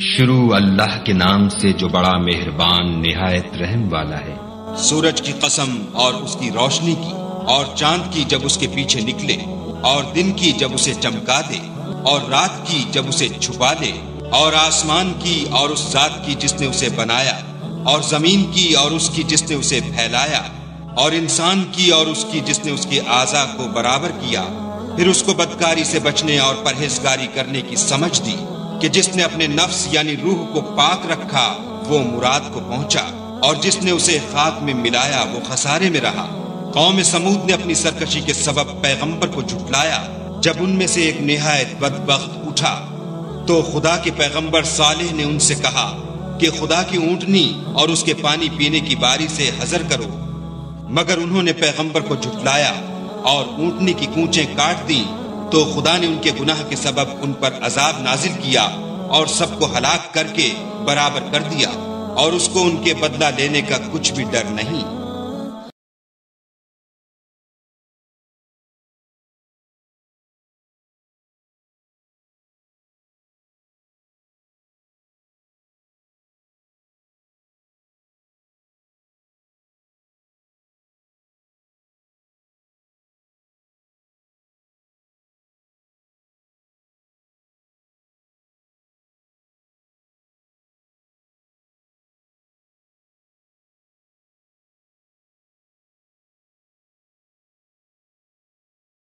शुरू अल्लाह के नाम से जो बड़ा मेहरबान निहायत रहम वाला है। सूरज की कसम और उसकी रोशनी की, और चांद की जब उसके पीछे निकले, और दिन की जब उसे चमका दे, और रात की जब उसे छुपा ले, और आसमान की और उस जात की जिसने उसे बनाया, और जमीन की और उसकी जिसने उसे फैलाया, और इंसान की और उसकी जिसने उसके आज़ा को बराबर किया, फिर उसको बदकारी से बचने और परहेजगारी करने की समझ दी कि जिसने अपने नफ्स यानी रूह को पाक रखा वो मुराद को पहुंचा, और जिसने उसे खाक में मिलाया वो खसारे में रहा। कौम समूद ने अपनी सरकशी के सबब पैगंबर को झुटलाया। जब उनमें से एक निहायत बदबख्त उठा तो खुदा के पैगंबर सालेह ने उनसे कहा कि खुदा की ऊंटनी और उसके पानी पीने की बारी से हजर करो, मगर उन्होंने पैगंबर को झुटलाया और ऊंटनी की कूंचें काट दी, तो खुदा ने उनके गुनाह के सबब उन पर अजाब नाजिल किया और सबको हलाक करके बराबर कर दिया, और उसको उनके बदला लेने का कुछ भी डर नहीं।